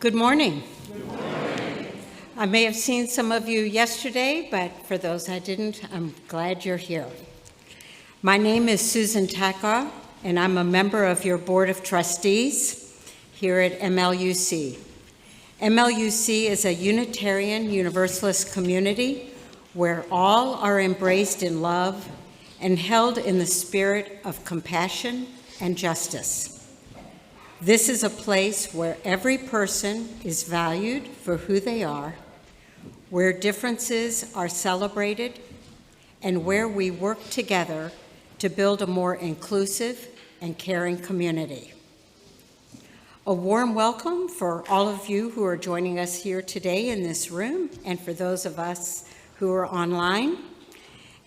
Good morning. Good morning. I may have seen some of you yesterday, but for those I didn't, I'm glad you're here. My name is Susan Tachau, and I'm a member of your Board of Trustees here at MLUC. MLUC is a Unitarian Universalist community where all are embraced in love and held in the spirit of compassion and justice. This is a place where every person is valued for who they are, where differences are celebrated, and where we work together to build a more inclusive and caring community. A warm welcome for all of you who are joining us here today in this room, and for those of us who are online,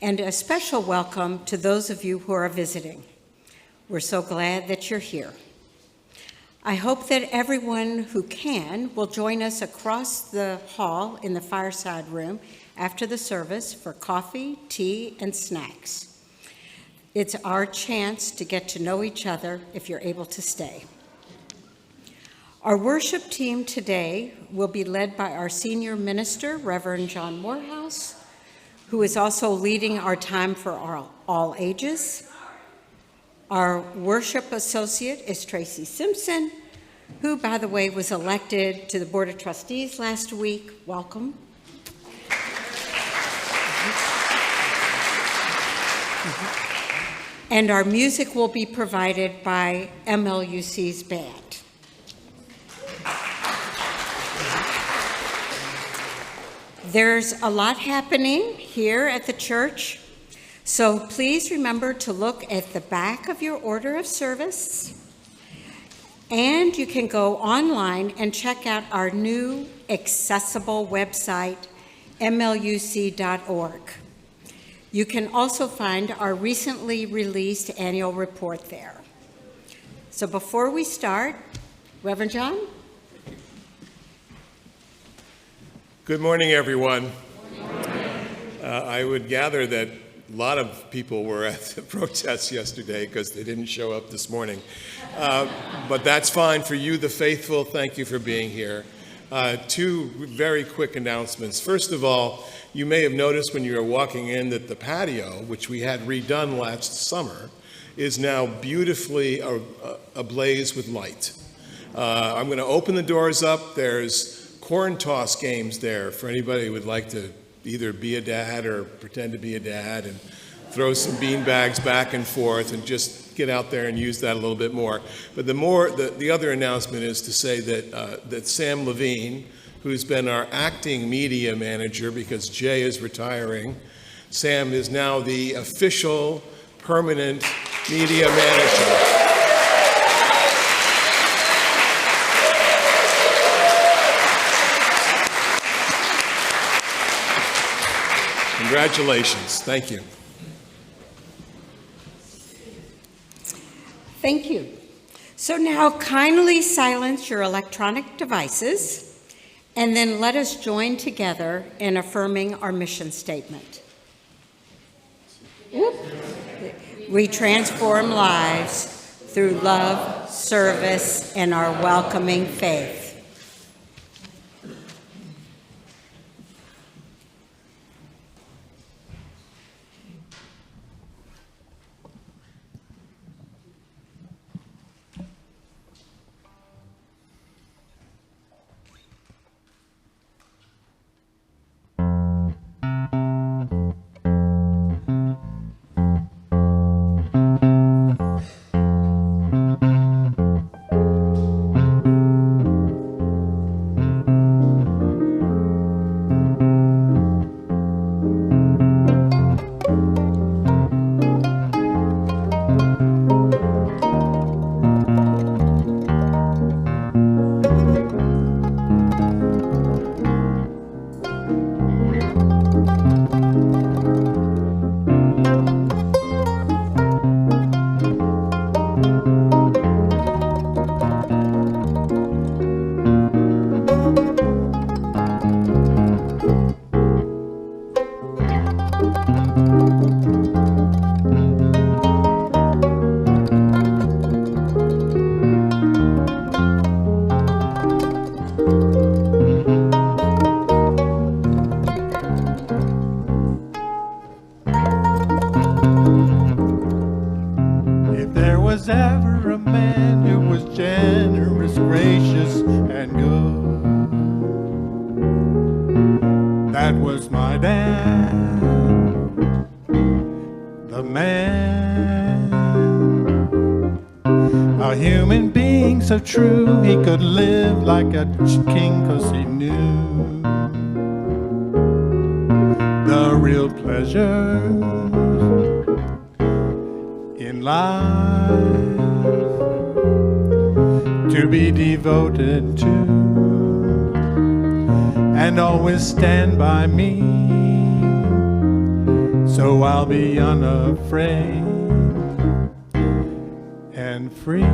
and a special welcome to those of you who are visiting. We're so glad that you're here. I hope that everyone who can will join us across the hall in the fireside room after the service for coffee, tea, and snacks. It's our chance to get to know each other if you're able to stay. Our worship team today will be led by our senior minister, Reverend John Morehouse, who is also leading our time for all ages. Our worship associate is Tracy Simpson, who, by the way, was elected to the Board of Trustees last week. Welcome. And our music will be provided by MLUC's band. There's a lot happening here at the church, so please remember to look at the back of your order of service, and you can go online and check out our new accessible website, mluc.org. You can also find our recently released annual report there. So before we start, Reverend John? Good morning, everyone. Good morning. I would gather that a lot of people were at the protests yesterday because they didn't show up this morning. But that's fine for you, the faithful. Thank you for being here. Two very quick announcements. First of all, you may have noticed when you were walking in that the patio, which we had redone last summer, is now beautifully ablaze with light. I'm going to open the doors up. There's corn toss games there for anybody who would like to either be a dad or pretend to be a dad and throw some bean bags back and forth and just get out there and use that a little bit more. But the other announcement is to say that Sam Levine, who's been our acting media manager because Jay is retiring, Sam is now the official permanent media manager. Congratulations. Thank you. Thank you. So now kindly silence your electronic devices, and then let us join together in affirming our mission statement. We transform lives through love, service, and our welcoming faith. was ever a man who was generous, gracious, and good, that was my dad, the man. A human being so true, he could live like a king 'cause he knew the real pleasures in life to be devoted to, and always stand by me, so I'll be unafraid and free.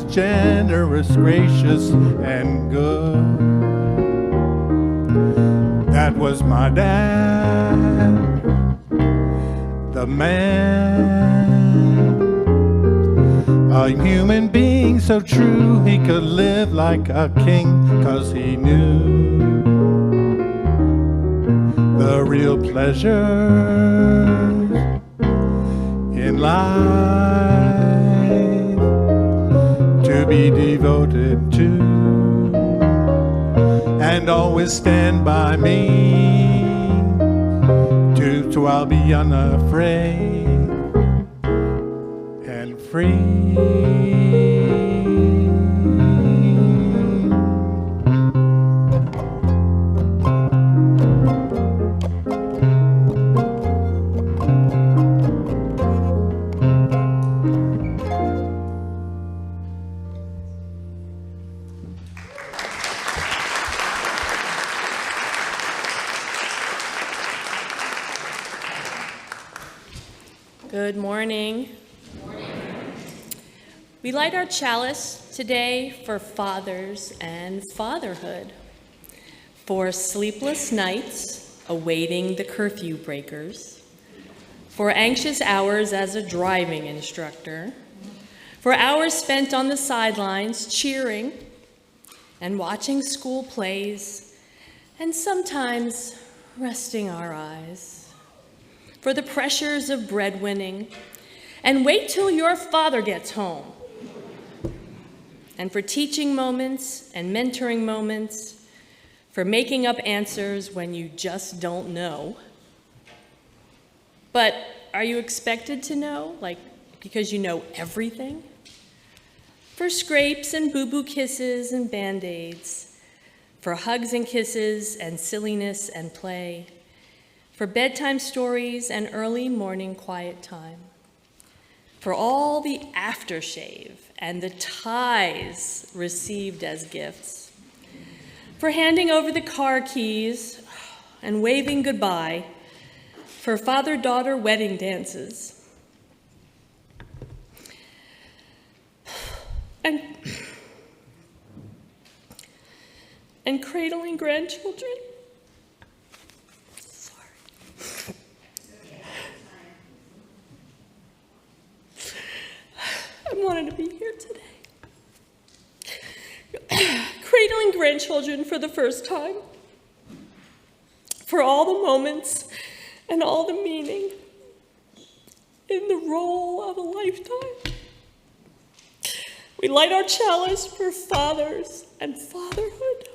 Generous, gracious, and good, that was my dad, the man. A human being so true, he could live like a king 'cause he knew the real pleasures in life to be devoted to, and always stand by me, so I'll be unafraid and free. Good morning. We light our chalice today for fathers and fatherhood, for sleepless nights awaiting the curfew breakers, for anxious hours as a driving instructor, for hours spent on the sidelines cheering and watching school plays, and sometimes resting our eyes, for the pressures of breadwinning, and wait till your father gets home, and for teaching moments and mentoring moments, for making up answers when you just don't know. But are you expected to know, like because you know everything? For scrapes and boo-boo kisses and Band-Aids, for hugs and kisses and silliness and play, for bedtime stories and early morning quiet time, for all the aftershave and the ties received as gifts, for handing over the car keys and waving goodbye, for father-daughter wedding dances, and cradling grandchildren. I wanted to be here today. Cradling grandchildren for the first time. For all the moments and all the meaning in the role of a lifetime. We light our chalice for fathers and fatherhood.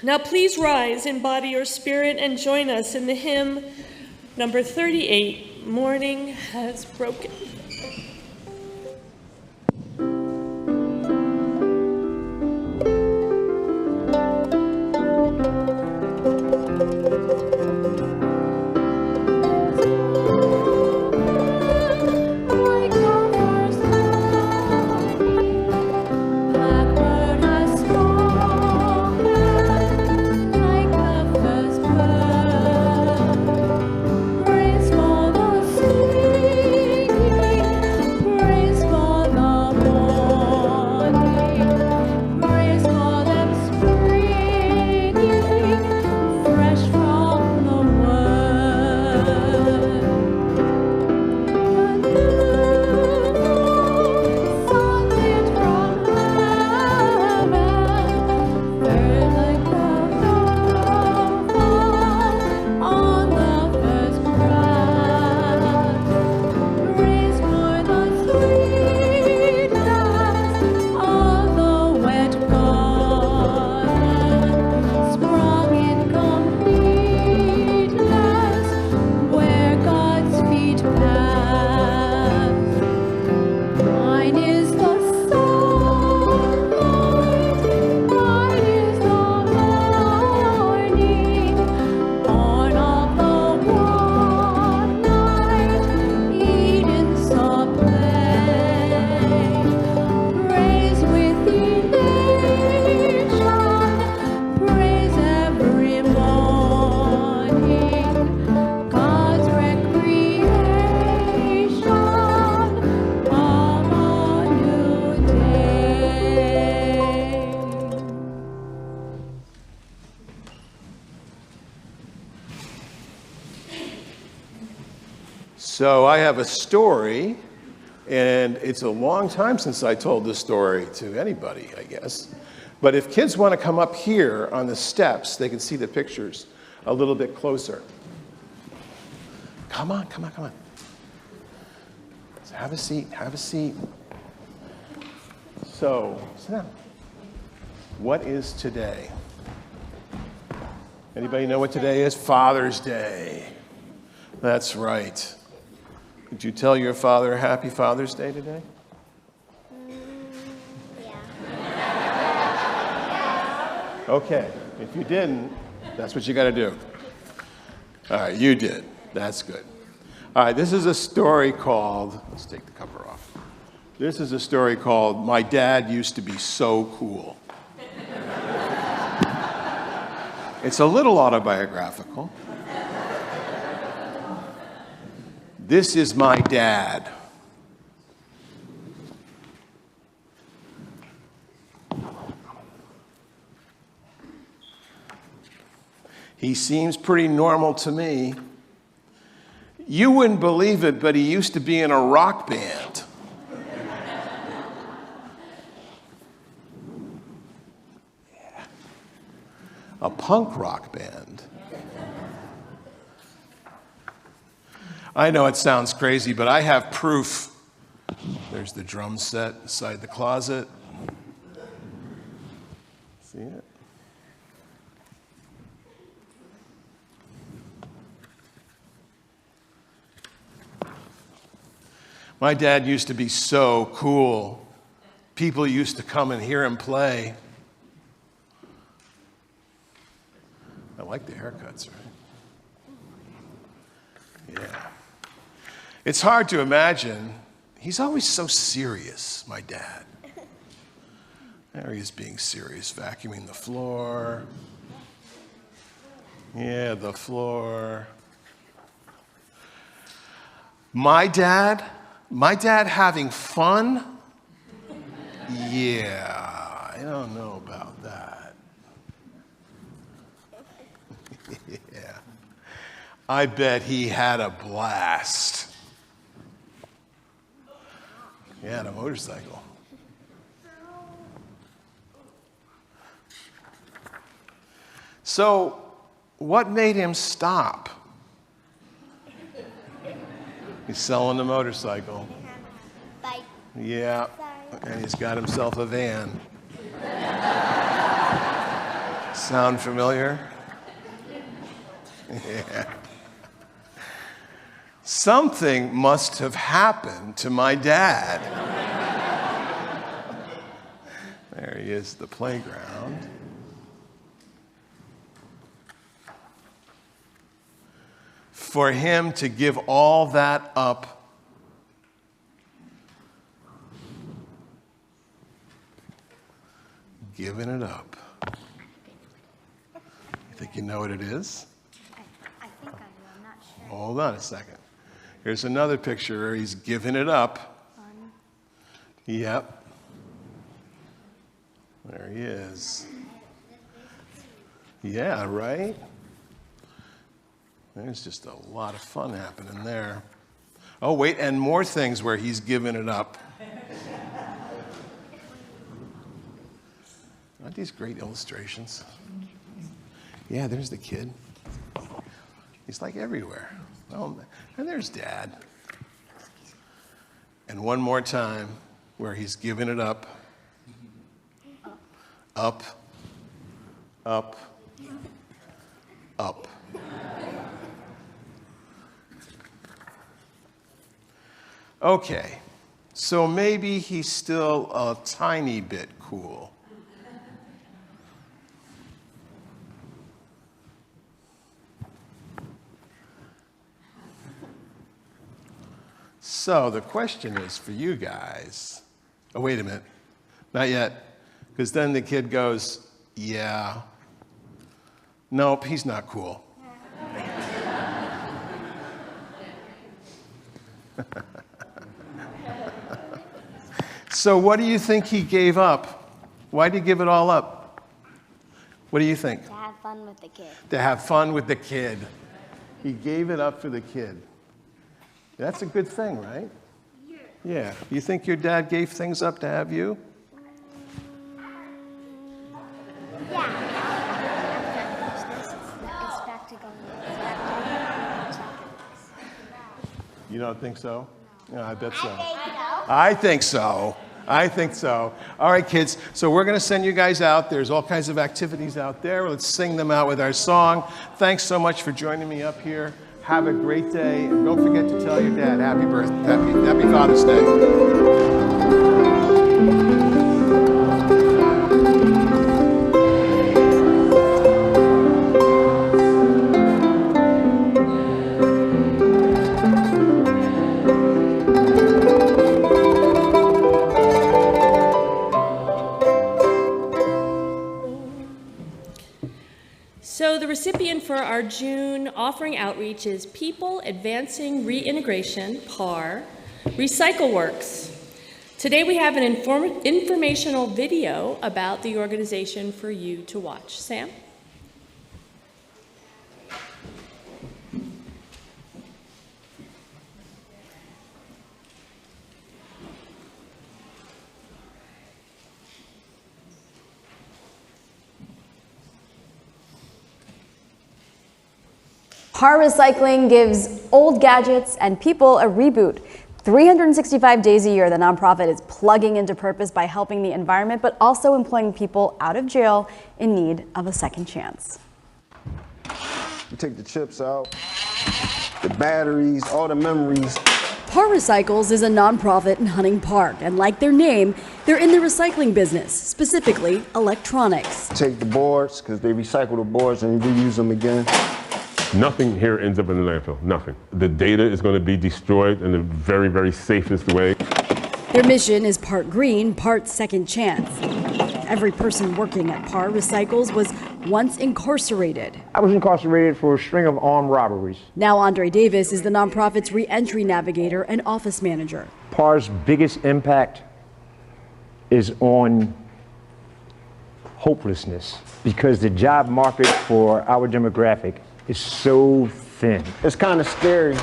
Now please rise in body or spirit and join us in the hymn number 38, Morning Has Broken. So I have a story, and it's a long time since I told this story to anybody, I guess. But if kids want to come up here on the steps, they can see the pictures a little bit closer. Come on, come on, come on. So have a seat, have a seat. So, sit down. What is today? Anybody know what today is? Father's Day. That's right. Did you tell your father Happy Father's Day today? Yeah. Okay. If you didn't, that's what you got to do. All right, you did. That's good. All right, this is a story called, let's take the cover off. This is a story called My Dad Used to Be So Cool. It's a little autobiographical. This is my dad. He seems pretty normal to me. You wouldn't believe it, but he used to be in a rock band. Yeah. A punk rock band. I know it sounds crazy, but I have proof. There's the drum set inside the closet. See it? My dad used to be so cool. People used to come and hear him play. I like the haircuts, right? Yeah. It's hard to imagine. He's always so serious, my dad. There he is being serious, vacuuming the floor. Yeah, the floor. My dad having fun? Yeah, I don't know about that. Yeah. I bet he had a blast. He had a motorcycle. So, what made him stop? He's selling the motorcycle. Bike. Yeah, and he's got himself a van. Sound familiar? Yeah. Something must have happened to my dad. There he is, the playground. For him to give all that up. Giving it up. You think you know what it is? I think I do. I'm not sure. Hold on a second. Here's another picture where he's giving it up. Yep. There he is. Yeah, right? There's just a lot of fun happening there. Oh, wait, and more things where he's giving it up. Aren't these great illustrations? Yeah, there's the kid. He's like everywhere. Oh, and there's Dad. And one more time where he's giving it up. Up, up, up. Okay, so maybe he's still a tiny bit cool. So the question is for you guys. Oh, wait a minute. Not yet. Because then the kid goes, yeah. Nope, he's not cool. So what do you think he gave up? Why did he give it all up? What do you think? To have fun with the kid. To have fun with the kid. He gave it up for the kid. That's a good thing, right? Yeah. You think your dad gave things up to have you? Yeah. It's back to going. It's back to You don't think so? No, I bet so. I think so. I think so. All right, kids. So we're going to send you guys out. There's all kinds of activities out there. Let's sing them out with our song. Thanks so much for joining me up here. Have a great day. And don't forget to tell your dad happy birthday, happy Father's Day. So the recipient for our June offering outreach is People Advancing Reintegration, PAR, Recycle Works. Today we have an informational video about the organization for you to watch. Sam? PAR Recycling gives old gadgets and people a reboot. 365 days a year, the nonprofit is plugging into purpose by helping the environment, but also employing people out of jail in need of a second chance. You take the chips out, the batteries, all the memories. PAR Recycles is a nonprofit in Hunting Park, and like their name, they're in the recycling business, specifically electronics. Take the boards, because they recycle the boards and reuse them again. Nothing here ends up in the landfill, nothing. The data is going to be destroyed in the very, very safest way. Their mission is part green, part second chance. Every person working at PAR Recycles was once incarcerated. I was incarcerated for a string of armed robberies. Now Andre Davis is the nonprofit's re-entry navigator and office manager. PAR's biggest impact is on hopelessness, because the job market for our demographic is so thin. It's kind of scary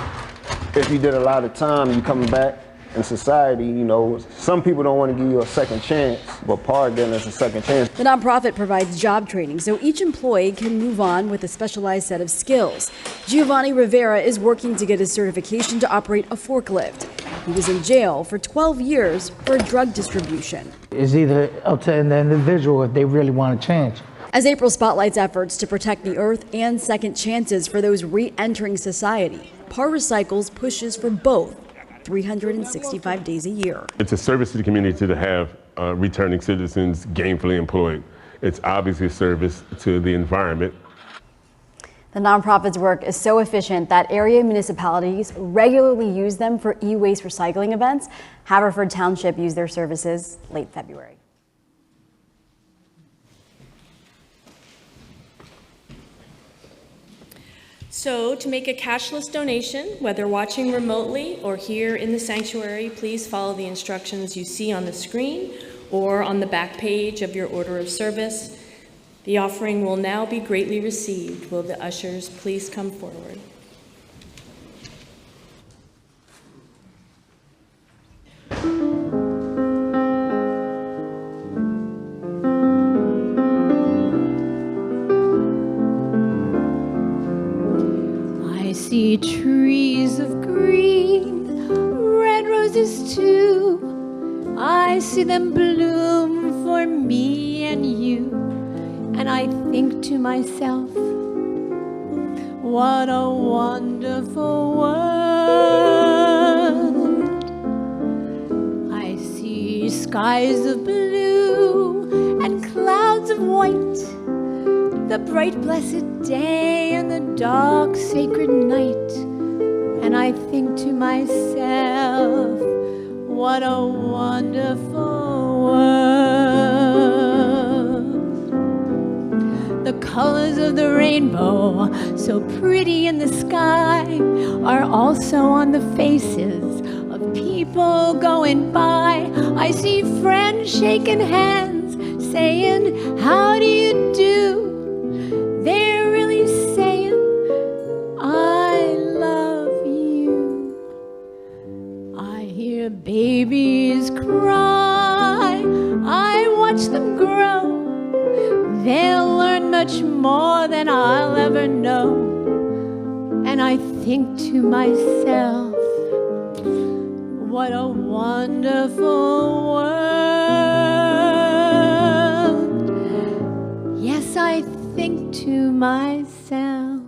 if you did a lot of time and you coming back in society. You know, some people don't want to give you a second chance, but PAR giving us a second chance. The nonprofit provides job training so each employee can move on with a specialized set of skills. Giovanni Rivera is working to get his certification to operate a forklift. He was in jail for 12 years for drug distribution. It's either up to the individual if they really want to change. As April spotlights efforts to protect the earth and second chances for those re-entering society, PAR Recycles pushes for both 365 days a year. It's a service to the community to have returning citizens gainfully employed. It's obviously a service to the environment. The nonprofit's work is so efficient that area municipalities regularly use them for e-waste recycling events. Haverford Township used their services late February. So to make a cashless donation, whether watching remotely or here in the sanctuary, please follow the instructions you see on the screen or on the back page of your order of service. The offering will now be greatly received. Will the ushers please come forward? I see trees of green, red roses too. I see them bloom for me and you. And I think to myself, what a wonderful world. I see skies of blue and clouds of white, the bright blessed day and the dark sacred night. And I think to myself, what a wonderful world. The colors of the rainbow, so pretty in the sky, are also on the faces of people going by. I see friends shaking hands, saying, how do you do? They're really saying, I love you. roses cry. I watch them grow. They'll learn much more than I'll ever know. And I think to myself, what a wonderful world. Yes, I think to myself,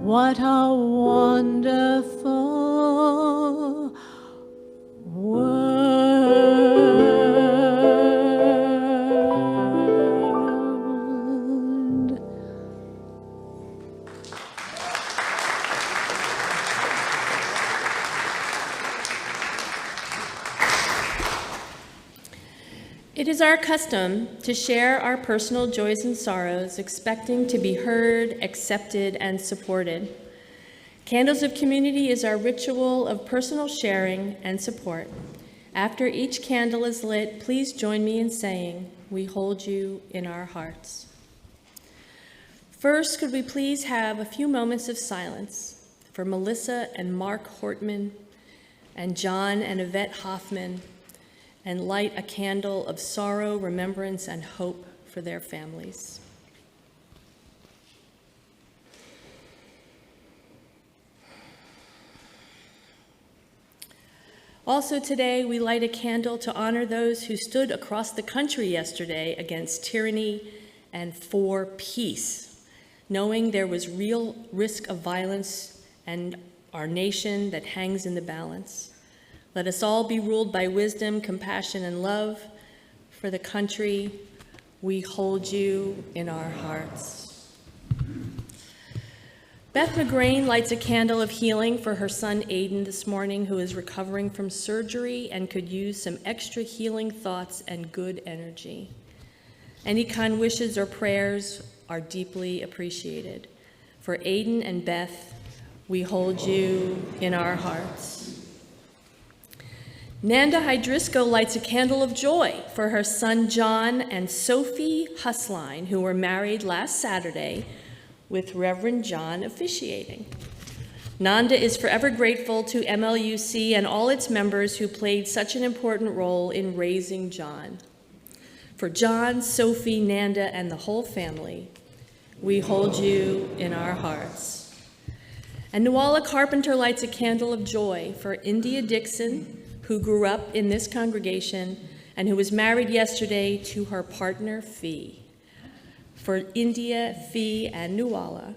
what a wonderful world. It is our custom to share our personal joys and sorrows, expecting to be heard, accepted, and supported. Candles of Community is our ritual of personal sharing and support. After each candle is lit, please join me in saying, "We hold you in our hearts." First, could we please have a few moments of silence for Melissa and Mark Hortman, and John and Yvette Hoffman, and light a candle of sorrow, remembrance, and hope for their families. Also today, we light a candle to honor those who stood across the country yesterday against tyranny and for peace, knowing there was real risk of violence and our nation that hangs in the balance. Let us all be ruled by wisdom, compassion, and love. For the country, we hold you in our hearts. Beth McGrain lights a candle of healing for her son Aiden this morning, who is recovering from surgery and could use some extra healing thoughts and good energy. Any kind wishes or prayers are deeply appreciated. For Aiden and Beth, we hold you in our hearts. Nanda Hydrisco lights a candle of joy for her son John and Sophie Husline, who were married last Saturday with Reverend John officiating. Nanda is forever grateful to MLUC and all its members who played such an important role in raising John. For John, Sophie, Nanda, and the whole family, we hold you in our hearts. And Nuala Carpenter lights a candle of joy for India Dixon, who grew up in this congregation and who was married yesterday to her partner, Fee. For India, Fee, and Nuala,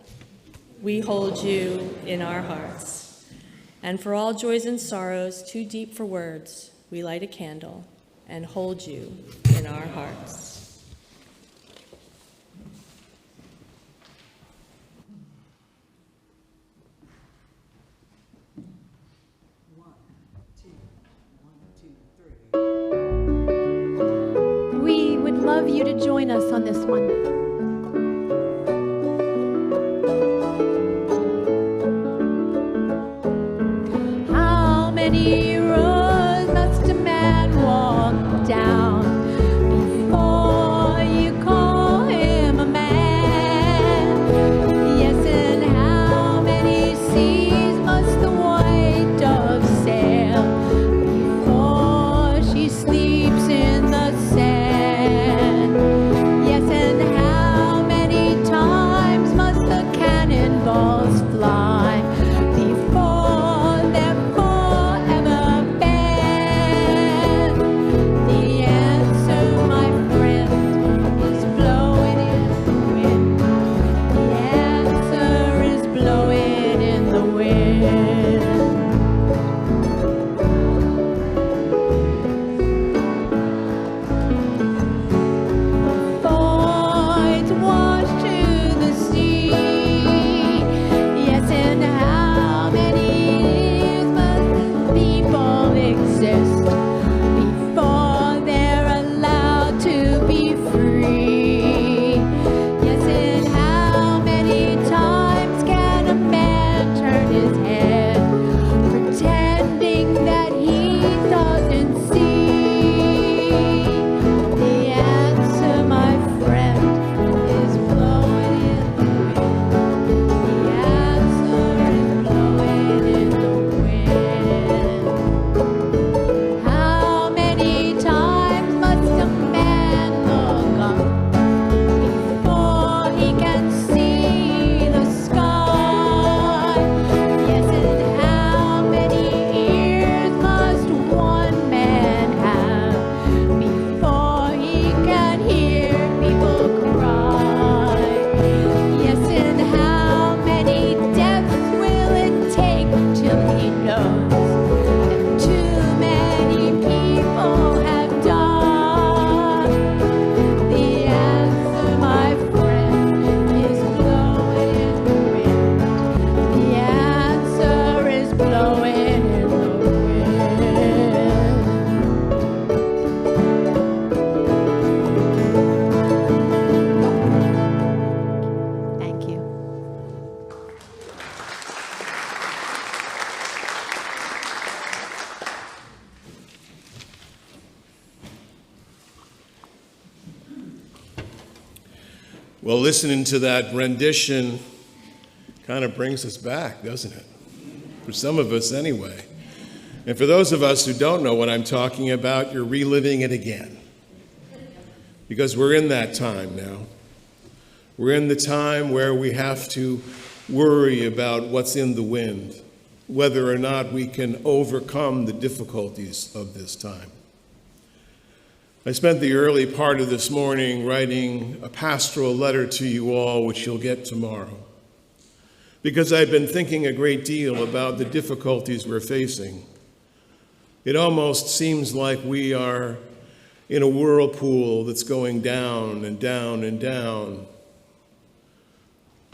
we hold you in our hearts. And for all joys and sorrows too deep for words, we light a candle and hold you in our hearts. We would love you to join us on this one. How many roads must a man walk down before you call him a man? Yes, and how many seas must the white dove sail before she sleeps in the sand? Yes, and how Well, listening to that rendition kind of brings us back, doesn't it? For some of us anyway. And for those of us who don't know what I'm talking about, you're reliving it again. Because we're in that time now. We're in the time where we have to worry about what's in the wind, whether or not we can overcome the difficulties of this time. I spent the early part of this morning writing a pastoral letter to you all, which you'll get tomorrow, because I've been thinking a great deal about the difficulties we're facing. It almost seems like we are in a whirlpool that's going down and down and down.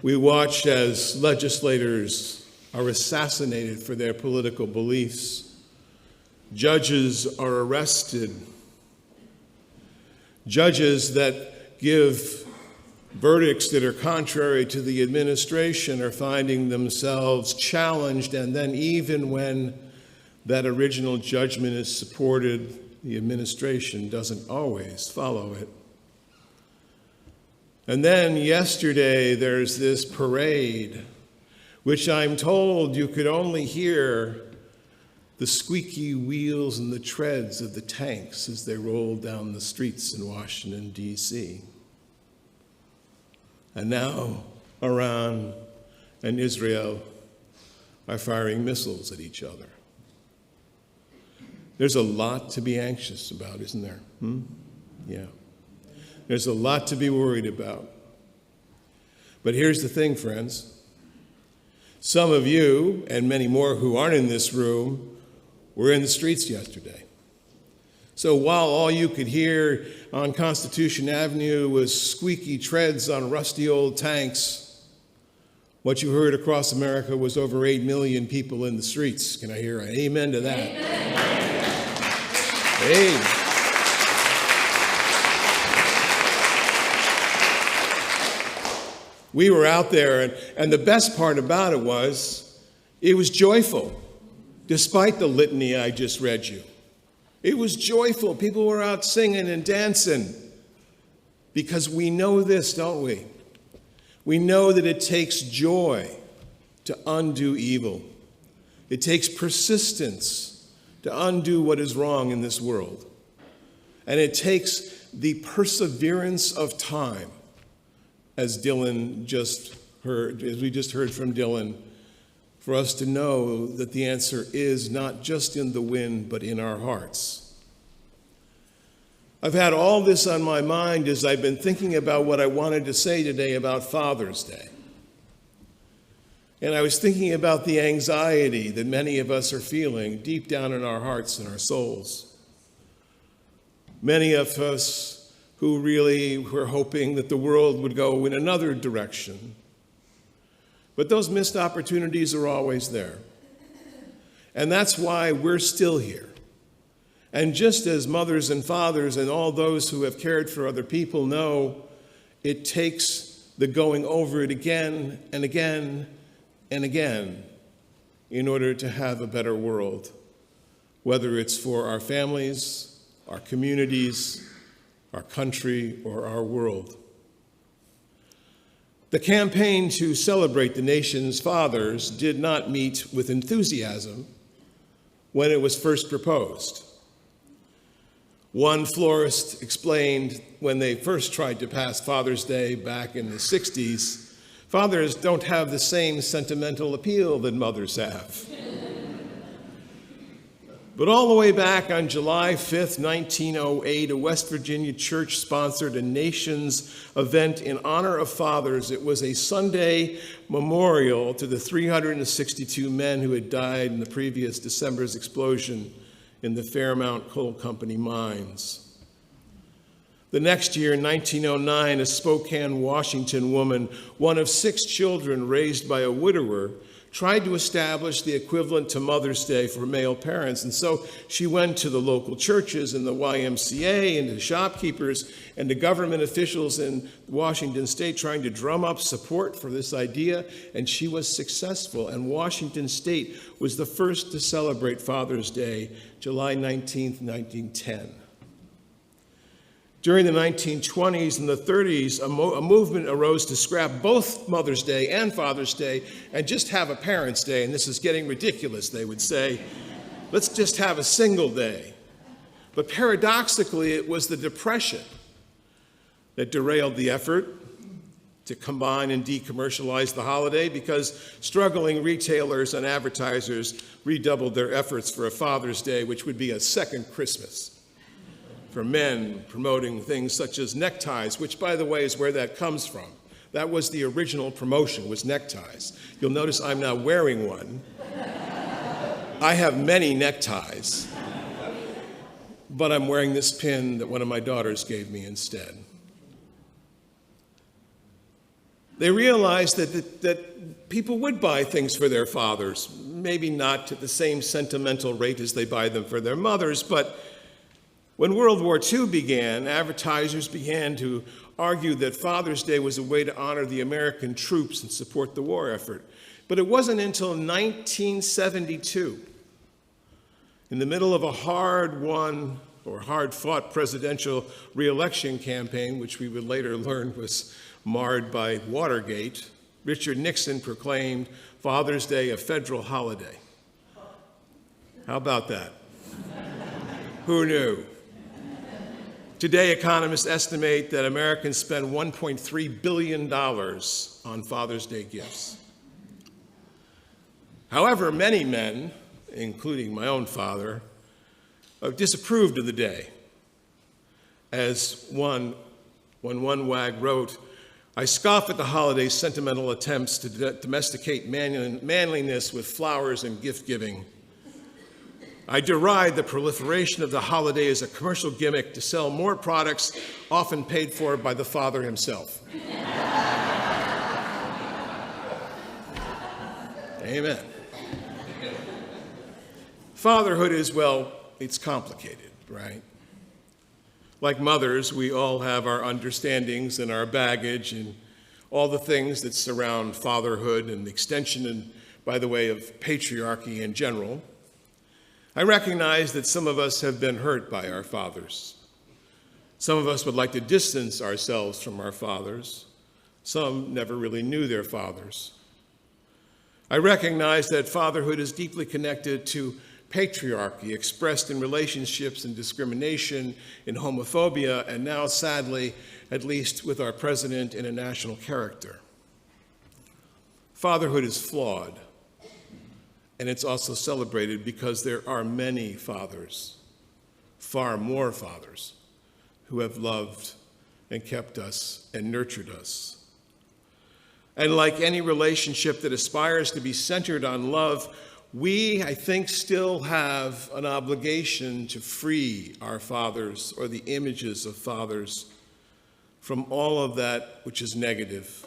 We watch as legislators are assassinated for their political beliefs. Judges are arrested. Judges that give verdicts that are contrary to the administration are finding themselves challenged, and then even when that original judgment is supported, the administration doesn't always follow it. And then yesterday there's this parade, which I'm told you could only hear the squeaky wheels and the treads of the tanks as they rolled down the streets in Washington, D.C. And now Iran and Israel are firing missiles at each other. There's a lot to be anxious about, isn't there? Yeah. There's a lot to be worried about. But here's the thing, friends. Some of you, and many more who aren't in this room, were in the streets yesterday. So while all you could hear on Constitution Avenue was squeaky treads on rusty old tanks, what you heard across America was over 8 million people in the streets. Can I hear an amen to that? Amen. Hey. We were out there, and the best part about it was joyful, despite the litany I just read you. It was joyful. People were out singing and dancing because we know this, don't we? We know that it takes joy to undo evil. It takes persistence to undo what is wrong in this world. And it takes the perseverance of time, as we just heard from Dylan, for us to know that the answer is not just in the wind, but in our hearts. I've had all this on my mind as I've been thinking about what I wanted to say today about Father's Day. And I was thinking about the anxiety that many of us are feeling deep down in our hearts and our souls. Many of us who really were hoping that the world would go in another direction. But those missed opportunities are always there. And that's why we're still here. And just as mothers and fathers and all those who have cared for other people know, it takes the going over it again and again and again in order to have a better world, whether it's for our families, our communities, our country, or our world. The campaign to celebrate the nation's fathers did not meet with enthusiasm when it was first proposed. One florist explained when they first tried to pass Father's Day back in the 60s, fathers don't have the same sentimental appeal that mothers have. But all the way back on July 5th, 1908, a West Virginia church sponsored a nation's event in honor of fathers. It was a Sunday memorial to the 362 men who had died in the previous December's explosion in the Fairmount Coal Company mines. The next year, in 1909, a Spokane, Washington woman, one of 6 children raised by a widower, tried to establish the equivalent to Mother's Day for male parents. And so she went to the local churches and the YMCA and to shopkeepers and to government officials in Washington State trying to drum up support for this idea, and she was successful. And Washington State was the first to celebrate Father's Day, July 19th, 1910. During the 1920s and the 30s, a movement arose to scrap both Mother's Day and Father's Day and just have a Parents' Day. And this is getting ridiculous, they would say. Let's just have a single day. But paradoxically, it was the Depression that derailed the effort to combine and decommercialize the holiday, because struggling retailers and advertisers redoubled their efforts for a Father's Day, which would be a second Christmas for men, promoting things such as neckties, which, by the way, is where that comes from. That was the original promotion, was neckties. You'll notice I'm now wearing one. I have many neckties, but I'm wearing this pin that one of my daughters gave me instead. They realized that people would buy things for their fathers, maybe not at the same sentimental rate as they buy them for their mothers, but when World War II began, advertisers began to argue that Father's Day was a way to honor the American troops and support the war effort. But it wasn't until 1972, in the middle of a hard-won or hard-fought presidential re-election campaign, which we would later learn was marred by Watergate, Richard Nixon proclaimed Father's Day a federal holiday. How about that? Who knew? Today, economists estimate that Americans spend $1.3 billion on Father's Day gifts. However, many men, including my own father, have disapproved of the day. As when one wag wrote, "I scoff at the holiday's sentimental attempts to domesticate manliness with flowers and gift-giving. I deride the proliferation of the holiday as a commercial gimmick to sell more products, often paid for by the father himself." Amen. Fatherhood is, well, it's complicated, right? Like mothers, we all have our understandings and our baggage and all the things that surround fatherhood and the extension, and by the way, of patriarchy in general. I recognize that some of us have been hurt by our fathers. Some of us would like to distance ourselves from our fathers. Some never really knew their fathers. I recognize that fatherhood is deeply connected to patriarchy, expressed in relationships and discrimination, in homophobia, and now, sadly, at least with our president, in a national character. Fatherhood is flawed. And it's also celebrated because there are many fathers, far more fathers, who have loved and kept us and nurtured us. And like any relationship that aspires to be centered on love, we, I think, still have an obligation to free our fathers, or the images of fathers, from all of that which is negative.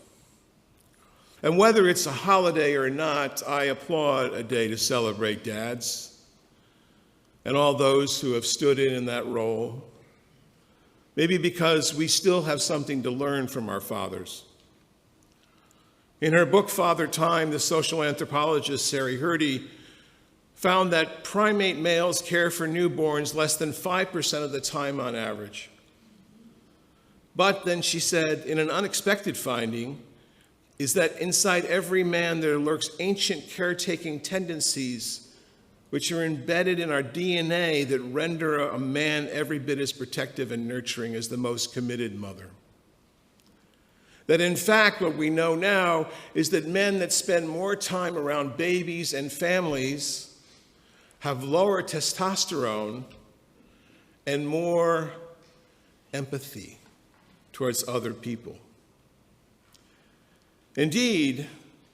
And whether it's a holiday or not, I applaud a day to celebrate dads and all those who have stood in that role, maybe because we still have something to learn from our fathers. In her book, Father Time, the social anthropologist Sari Hurdy found that primate males care for newborns less than 5% of the time on average. But then she said, in an unexpected finding, is that inside every man there lurks ancient caretaking tendencies which are embedded in our DNA that render a man every bit as protective and nurturing as the most committed mother. That in fact, what we know now is that men that spend more time around babies and families have lower testosterone and more empathy towards other people. Indeed,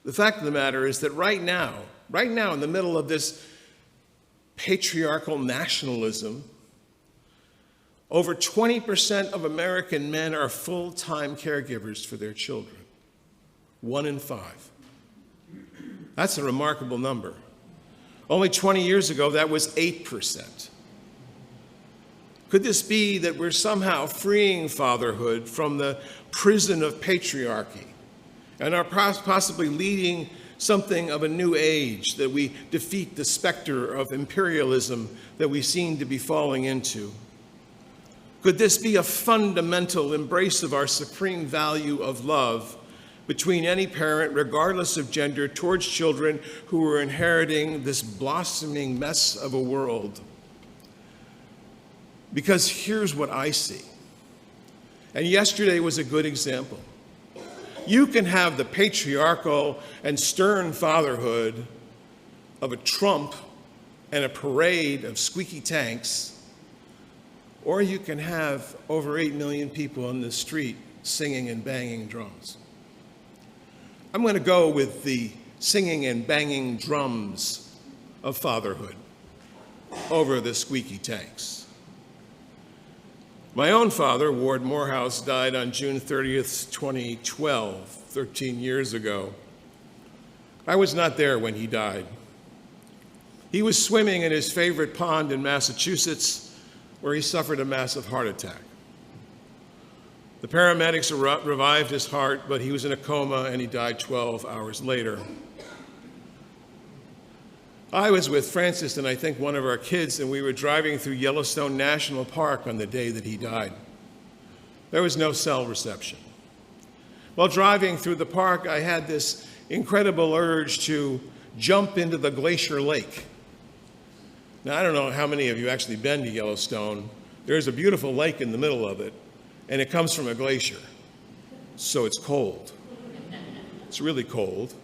the fact of the matter is that right now, in the middle of this patriarchal nationalism, over 20% of American men are full-time caregivers for their children. 1 in 5. That's a remarkable number. Only 20 years ago, that was 8%. Could this be that we're somehow freeing fatherhood from the prison of patriarchy and are possibly leading something of a new age, that we defeat the specter of imperialism that we seem to be falling into? Could this be a fundamental embrace of our supreme value of love between any parent, regardless of gender, towards children who are inheriting this blossoming mess of a world? Because here's what I see. And yesterday was a good example. You can have the patriarchal and stern fatherhood of a Trump and a parade of squeaky tanks, or you can have over 8 million people on the street singing and banging drums. I'm going to go with the singing and banging drums of fatherhood over the squeaky tanks. My own father, Ward Morehouse, died on June 30th, 2012, 13 years ago. I was not there when he died. He was swimming in his favorite pond in Massachusetts, where he suffered a massive heart attack. The paramedics revived his heart, but he was in a coma and he died 12 hours later. I was with Francis and I think one of our kids, and we were driving through Yellowstone National Park on the day that he died. There was no cell reception. While driving through the park, I had this incredible urge to jump into the Glacier Lake. Now, I don't know how many of you actually been to Yellowstone. There's a beautiful lake in the middle of it, and it comes from a glacier, so it's cold. It's really cold.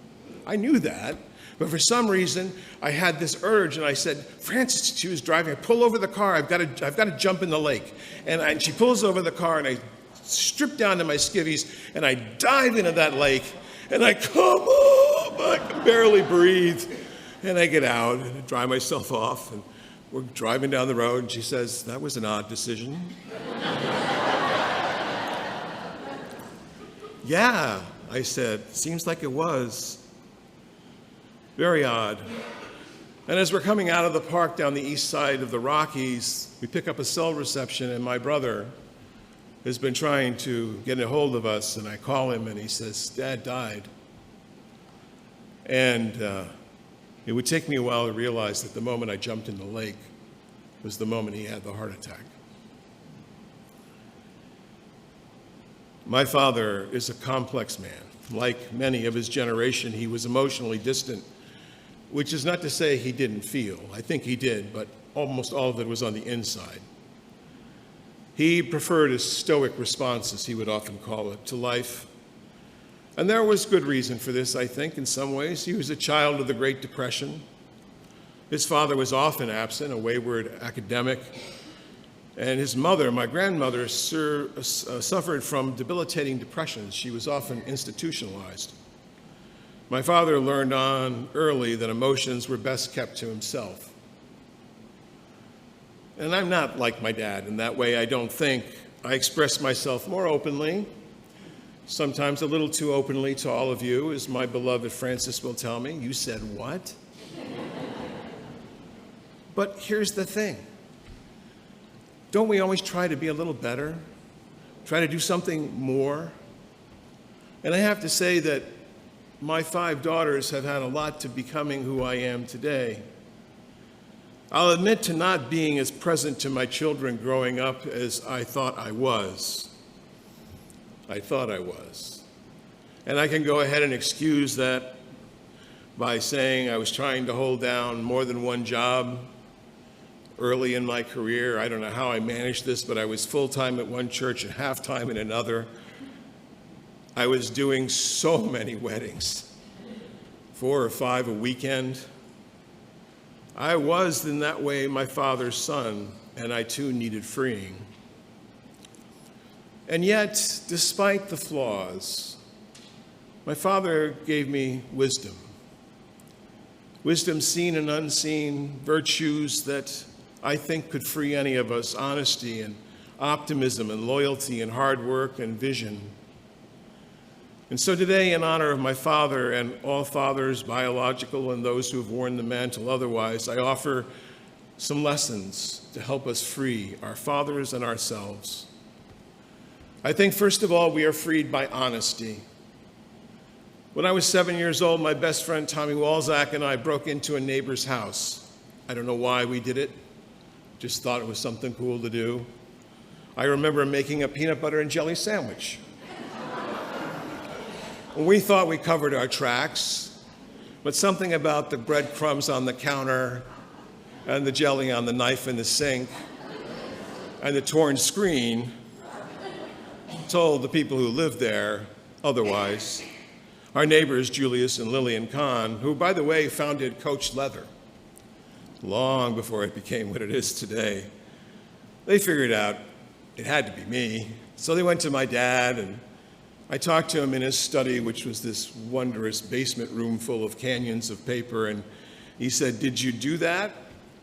I knew that, but for some reason, I had this urge, and I said, Francis, she was driving, I pull over the car, I've got to jump in the lake. And she pulls over the car, and I strip down to my skivvies, and I dive into that lake, and I come up, I can barely breathe. And I get out and I dry myself off, and we're driving down the road, and she says, that was an odd decision. Yeah, I said, seems like it was. Very odd. And as we're coming out of the park down the east side of the Rockies, we pick up a cell reception, and my brother has been trying to get a hold of us, and I call him, and he says, Dad died. And it would take me a while to realize that the moment I jumped in the lake was the moment he had the heart attack. My father is a complex man. Like many of his generation, he was emotionally distant, which is not to say he didn't feel. I think he did, but almost all of it was on the inside. He preferred his stoic responses, he would often call it, to life. And there was good reason for this, I think, in some ways. He was a child of the Great Depression. His father was often absent, a wayward academic. And his mother, my grandmother, suffered from debilitating depressions. She was often institutionalized. My father learned on early that emotions were best kept to himself. And I'm not like my dad in that way, I don't think. I express myself more openly, sometimes a little too openly to all of you, as my beloved Francis will tell me. You said what? But here's the thing. Don't we always try to be a little better? Try to do something more? And I have to say that my 5 daughters have had a lot to becoming who I am today. I'll admit to not being as present to my children growing up as I thought I was. And I can go ahead and excuse that by saying I was trying to hold down more than one job early in my career. I don't know how I managed this, but I was full-time at one church and half-time in another. I was doing so many weddings, 4 or 5 a weekend. I was, in that way, my father's son, and I too needed freeing. And yet, despite the flaws, my father gave me wisdom. Wisdom seen and unseen, virtues that I think could free any of us, honesty and optimism and loyalty and hard work and vision. And so today, in honor of my father and all fathers, biological and those who have worn the mantle otherwise, I offer some lessons to help us free our fathers and ourselves. I think, first of all, we are freed by honesty. When I was 7 years old, my best friend Tommy Walzak and I broke into a neighbor's house. I don't know why we did it, just thought it was something cool to do. I remember making a peanut butter and jelly sandwich. We thought we covered our tracks, but something about the breadcrumbs on the counter and the jelly on the knife in the sink and the torn screen told the people who lived there otherwise. Our neighbors, Julius and Lillian Kahn, who, by the way, founded Coach Leather long before it became what it is today, they figured out it had to be me. So they went to my dad, and I talked to him in his study, which was this wondrous basement room full of canyons of paper, and he said, "Did you do that?"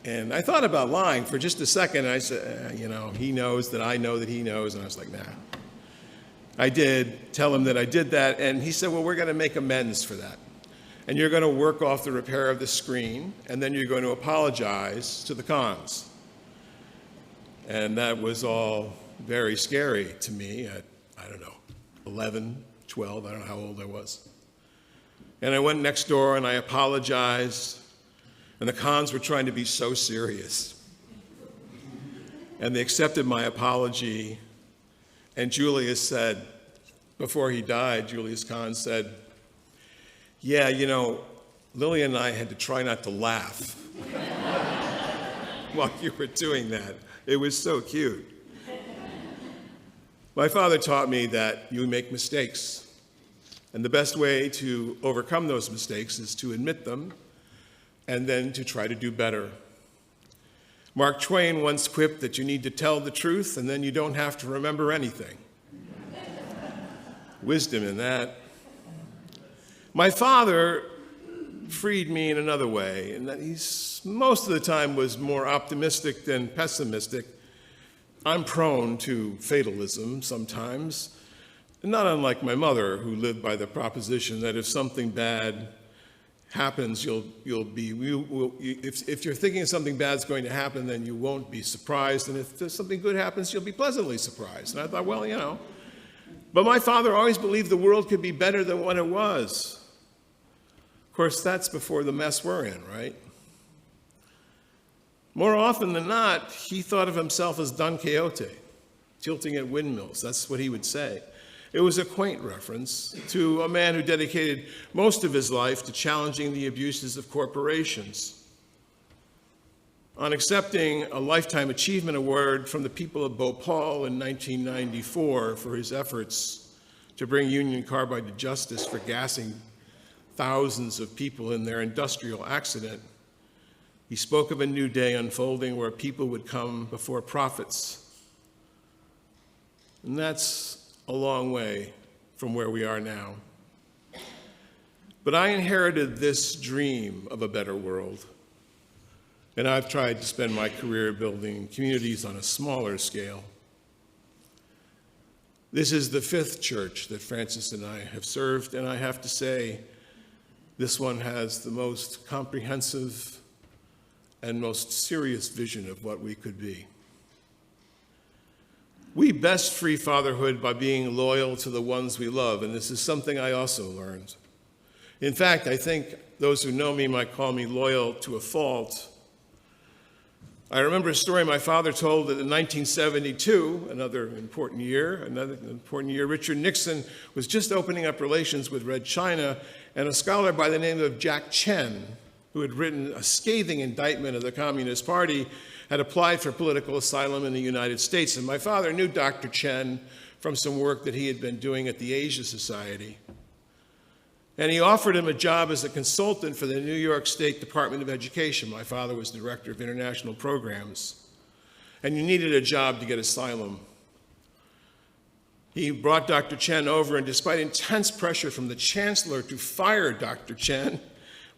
And I thought about lying for just a second, and I said, he knows that I know that he knows, and I was like, nah. I did tell him that I did that, and he said, well, we're going to make amends for that. And you're going to work off the repair of the screen, and then you're going to apologize to the Kahns. And that was all very scary to me at, 11, 12, I don't know how old I was. And I went next door and I apologized, and the Kahns were trying to be so serious. And they accepted my apology, and Julius said, before he died, Julius Kahn said, yeah, Lily and I had to try not to laugh while you were doing that. It was so cute. My father taught me that you make mistakes, and the best way to overcome those mistakes is to admit them and then to try to do better. Mark Twain once quipped that you need to tell the truth and then you don't have to remember anything. Wisdom in that. My father freed me in another way, in that he's most of the time was more optimistic than pessimistic. I'm prone to fatalism sometimes, not unlike my mother, who lived by the proposition that if something bad happens, if you're thinking something bad's going to happen, then you won't be surprised, and if something good happens, you'll be pleasantly surprised. And I thought, well, But my father always believed the world could be better than what it was. Of course, that's before the mess we're in, right? More often than not, he thought of himself as Don Quixote, tilting at windmills. That's what he would say. It was a quaint reference to a man who dedicated most of his life to challenging the abuses of corporations. On accepting a Lifetime Achievement Award from the people of Bhopal in 1994 for his efforts to bring Union Carbide to justice for gassing thousands of people in their industrial accident, he spoke of a new day unfolding where people would come before profits. And that's a long way from where we are now. But I inherited this dream of a better world, and I've tried to spend my career building communities on a smaller scale. This is the 5th church that Francis and I have served, and I have to say, this one has the most comprehensive and most serious vision of what we could be. We best free fatherhood by being loyal to the ones we love, and this is something I also learned. In fact, I think those who know me might call me loyal to a fault. I remember a story my father told that in 1972, another important year, Richard Nixon was just opening up relations with Red China, and a scholar by the name of Jack Chen, who had written a scathing indictment of the Communist Party, had applied for political asylum in the United States. And my father knew Dr. Chen from some work that he had been doing at the Asia Society. And he offered him a job as a consultant for the New York State Department of Education. My father was director of international programs. And you needed a job to get asylum. He brought Dr. Chen over, and despite intense pressure from the chancellor to fire Dr. Chen,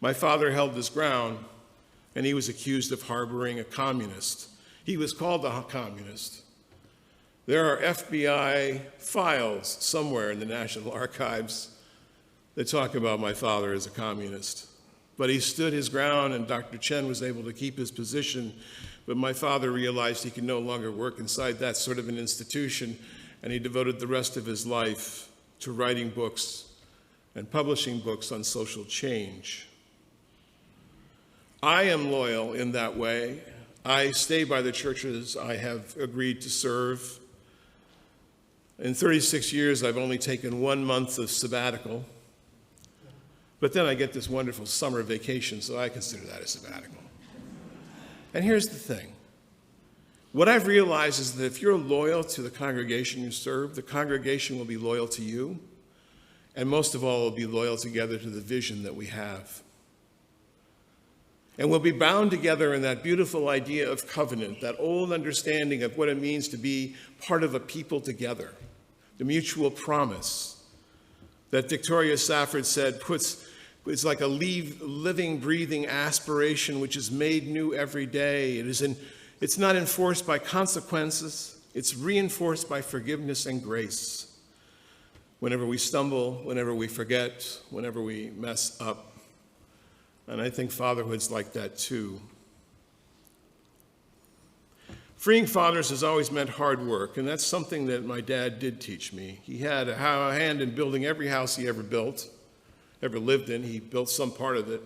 my father held his ground, and he was accused of harboring a communist. He was called a communist. There are FBI files somewhere in the National Archives that talk about my father as a communist. But he stood his ground, and Dr. Chen was able to keep his position, but my father realized he could no longer work inside that sort of an institution, and he devoted the rest of his life to writing books and publishing books on social change. I am loyal in that way. I stay by the churches I have agreed to serve. In 36 years, I've only taken 1 month of sabbatical, but then I get this wonderful summer vacation, so I consider that a sabbatical. And here's the thing. What I've realized is that if you're loyal to the congregation you serve, the congregation will be loyal to you, and most of all, will be loyal together to the vision that we have. And we'll be bound together in that beautiful idea of covenant, that old understanding of what it means to be part of a people together, the mutual promise that Victoria Safford said it's like a living, breathing aspiration which is made new every day. It's not enforced by consequences. It's reinforced by forgiveness and grace. Whenever we stumble, whenever we forget, whenever we mess up. And I think fatherhood's like that too. Freeing fathers has always meant hard work, and that's something that my dad did teach me. He had a hand in building every house he ever lived in. He built some part of it.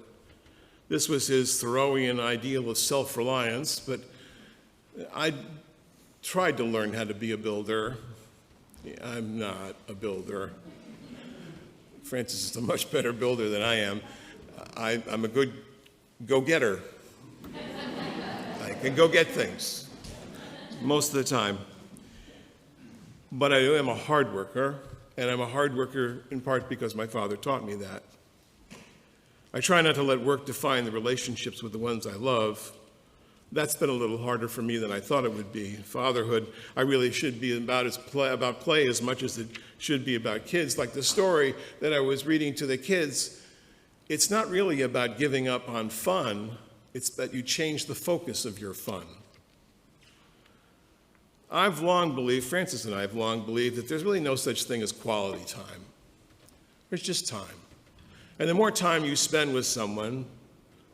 This was his Thoreauian ideal of self-reliance, but I tried to learn how to be a builder. I'm not a builder. Francis is a much better builder than I am. I'm a good go-getter. I can go get things most of the time. But I am a hard worker, and I'm a hard worker in part because my father taught me that. I try not to let work define the relationships with the ones I love. That's been a little harder for me than I thought it would be. Fatherhood, I really should be about play as much as it should be about kids. Like the story that I was reading to the kids, it's not really about giving up on fun, it's that you change the focus of your fun. I've long believed, Francis and I have long believed, that there's really no such thing as quality time. There's just time. And the more time you spend with someone,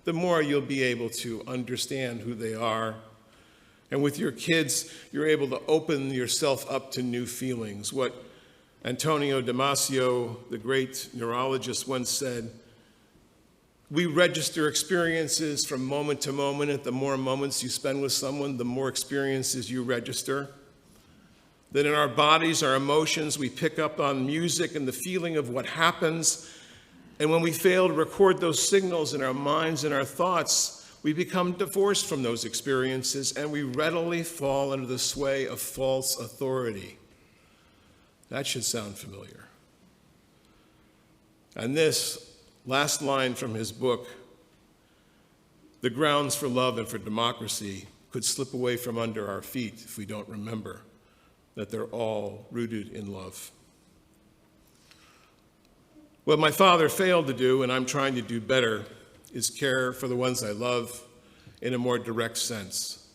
the more you'll be able to understand who they are. And with your kids, you're able to open yourself up to new feelings. What Antonio Damasio, the great neurologist, once said, we register experiences from moment to moment, and the more moments you spend with someone, the more experiences you register. That in our bodies, our emotions, we pick up on music and the feeling of what happens. And when we fail to record those signals in our minds and our thoughts, we become divorced from those experiences, and we readily fall under the sway of false authority. That should sound familiar. And this last line from his book, the grounds for love and for democracy could slip away from under our feet if we don't remember that they're all rooted in love. What my father failed to do, and I'm trying to do better, is care for the ones I love in a more direct sense.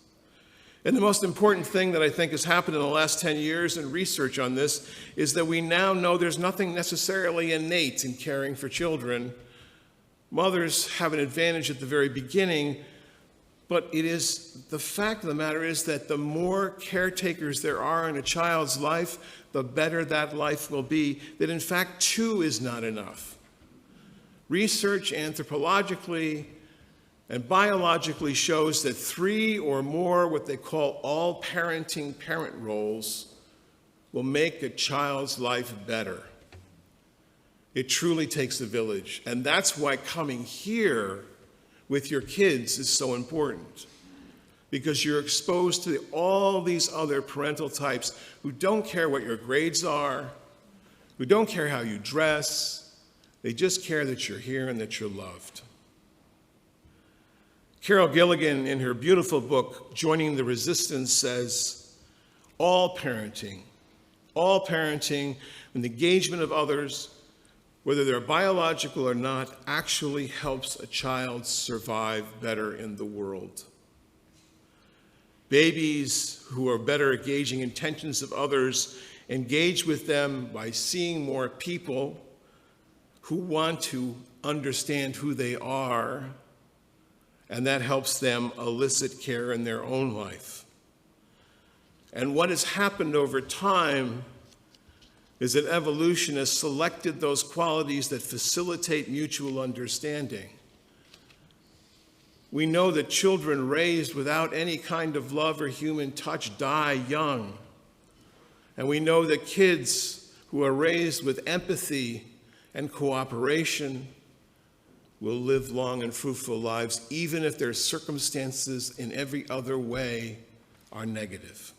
And the most important thing that I think has happened in the last 10 years in research on this is that we now know there's nothing necessarily innate in caring for children. Mothers have an advantage at the very beginning, but the fact of the matter is that the more caretakers there are in a child's life, the better that life will be, that in fact 2 is not enough. Research anthropologically and biologically shows that 3 or more what they call all-parenting parent roles will make a child's life better. It truly takes a village, and that's why coming here with your kids is so important, because you're exposed to all these other parental types who don't care what your grades are, who don't care how you dress, they just care that you're here and that you're loved. Carol Gilligan, in her beautiful book, Joining the Resistance, says, all parenting, and the engagement of others, whether they're biological or not, actually helps a child survive better in the world. Babies who are better at gauging intentions of others engage with them by seeing more people who want to understand who they are, and that helps them elicit care in their own life. And what has happened over time is that evolution has selected those qualities that facilitate mutual understanding. We know that children raised without any kind of love or human touch die young. And we know that kids who are raised with empathy and cooperation will live long and fruitful lives, even if their circumstances in every other way are negative.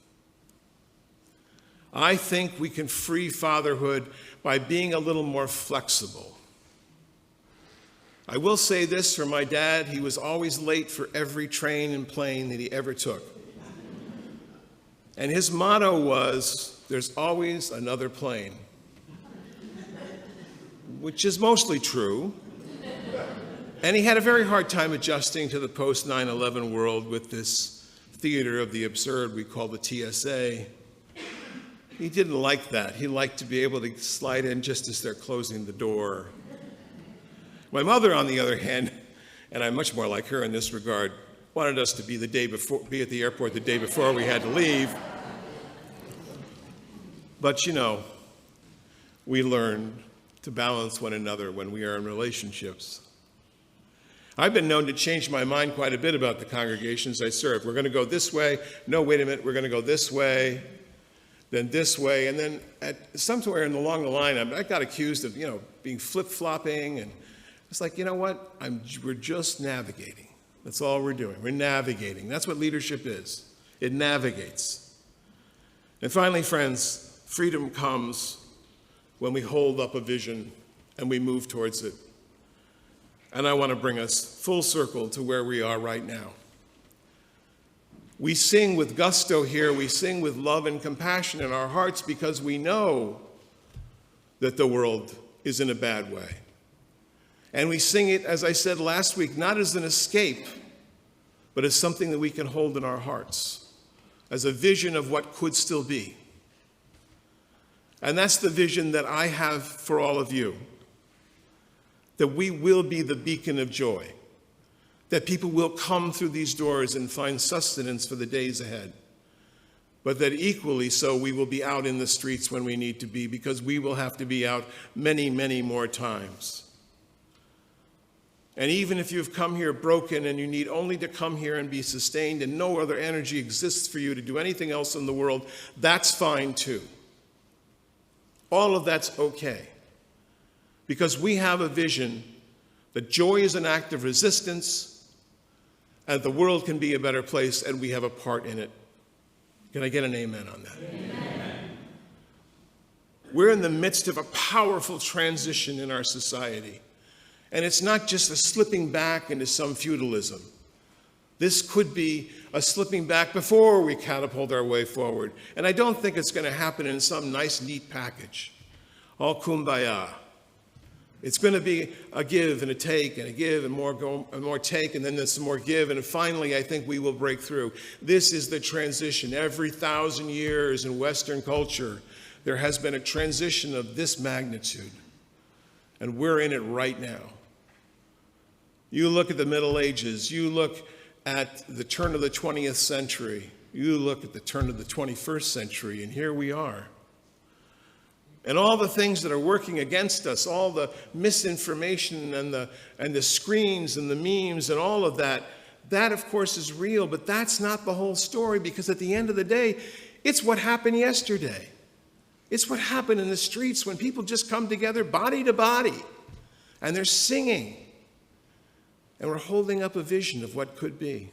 I think we can free fatherhood by being a little more flexible. I will say this for my dad, he was always late for every train and plane that he ever took. And his motto was, there's always another plane, which is mostly true. And he had a very hard time adjusting to the post-9/11 world with this theater of the absurd we call the TSA. He didn't like that. He liked to be able to slide in just as they're closing the door. My mother, on the other hand, and I'm much more like her in this regard, wanted us to be at the airport the day before we had to leave. But you know, we learn to balance one another when we are in relationships. I've been known to change my mind quite a bit about the congregations I serve. We're going to go this way. No, wait a minute, we're going to go this way, then this way. And then somewhere along the line, I got accused of, being flip-flopping. And it's like, you know what? We're just navigating. That's all we're doing. We're navigating. That's what leadership is. It navigates. And finally, friends, freedom comes when we hold up a vision and we move towards it. And I want to bring us full circle to where we are right now. We sing with gusto here. We sing with love and compassion in our hearts because we know that the world is in a bad way. And we sing it, as I said last week, not as an escape, but as something that we can hold in our hearts, as a vision of what could still be. And that's the vision that I have for all of you, that we will be the beacon of joy, that people will come through these doors and find sustenance for the days ahead, but that equally so we will be out in the streets when we need to be, because we will have to be out many, many more times. And even if you've come here broken and you need only to come here and be sustained and no other energy exists for you to do anything else in the world, that's fine too. All of that's okay. Because we have a vision that joy is an act of resistance and the world can be a better place and we have a part in it. Can I get an amen on that? Amen. We're in the midst of a powerful transition in our society. And it's not just a slipping back into some feudalism. This could be a slipping back before we catapult our way forward. And I don't think it's going to happen in some nice, neat package. All kumbaya. It's going to be a give and a take and a give and more take, and then there's some more give, and finally I think we will break through. This is the transition. Every 1,000 years in Western culture, there has been a transition of this magnitude, and we're in it right now. You look at the Middle Ages, you look at the turn of the 20th century, you look at the turn of the 21st century, and here we are. And all the things that are working against us, all the misinformation and the screens and the memes and all of that, that of course is real, but that's not the whole story, because at the end of the day, it's what happened yesterday. It's what happened in the streets when people just come together body to body and they're singing. And we're holding up a vision of what could be.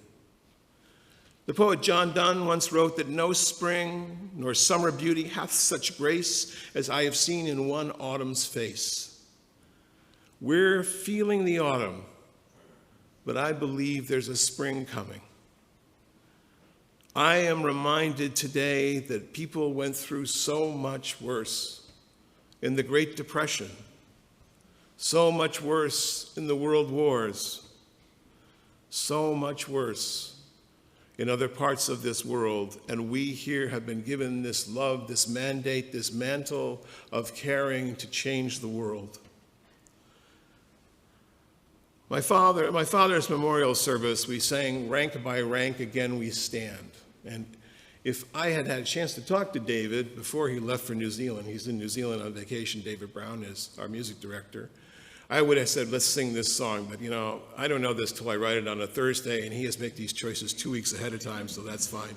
The poet John Donne once wrote that no spring nor summer beauty hath such grace as I have seen in one autumn's face. We're feeling the autumn, but I believe there's a spring coming. I am reminded today that people went through so much worse in the Great Depression, so much worse in the world wars, so much worse in other parts of this world, and we here have been given this love, this mandate, this mantle of caring to change the world. My father's memorial service, we sang "Rank by Rank Again We Stand." And if I had had a chance to talk to David before he left for New Zealand, he's in New Zealand on vacation, David Brown is our music director, I would have said, let's sing this song, but I don't know this till I write it on a Thursday, and he has to make these choices 2 weeks ahead of time, so that's fine.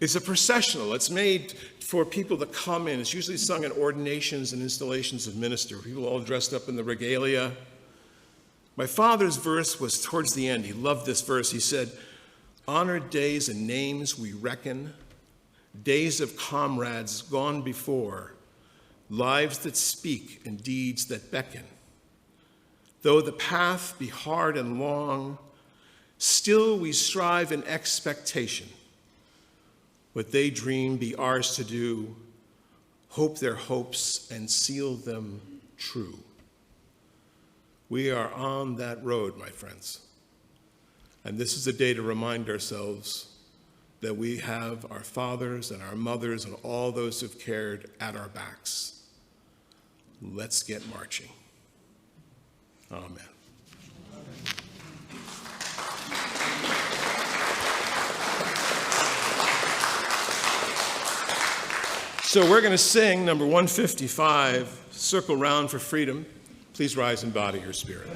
It's a processional. It's made for people to come in. It's usually sung at ordinations and installations of minister. People all dressed up in the regalia. My father's verse was towards the end. He loved this verse. He said, "Honored days and names we reckon, days of comrades gone before, lives that speak and deeds that beckon. Though the path be hard and long, still we strive in expectation. What they dream be ours to do, hope their hopes and seal them true." We are on that road, my friends. And this is a day to remind ourselves that we have our fathers and our mothers and all those who've cared at our backs. Let's get marching. Amen. So we're going to sing number 155, Circle Round for Freedom. Please rise and body your spirit.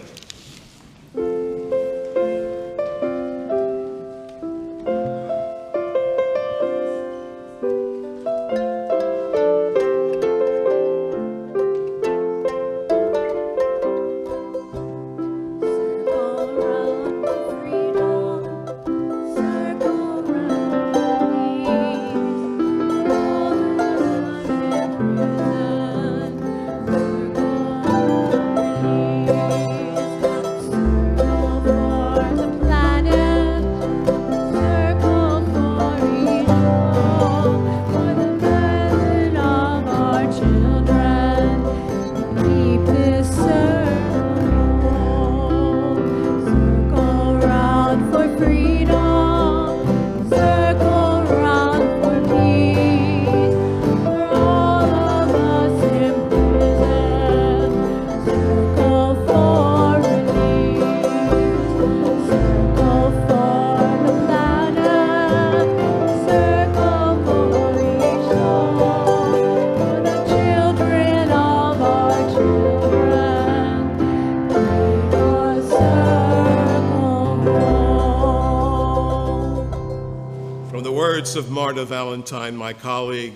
Of Marta Valentine, my colleague.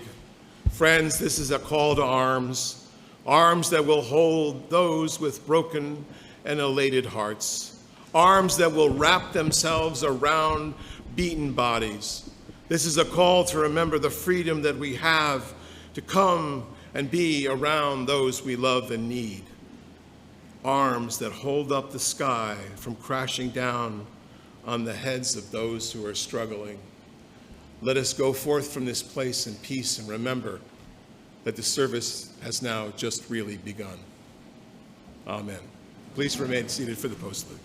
Friends, this is a call to arms, arms that will hold those with broken and elated hearts, arms that will wrap themselves around beaten bodies. This is a call to remember the freedom that we have to come and be around those we love and need. Arms that hold up the sky from crashing down on the heads of those who are struggling. Let us go forth from this place in peace and remember that the service has now just really begun. Amen. Please remain seated for the postlude.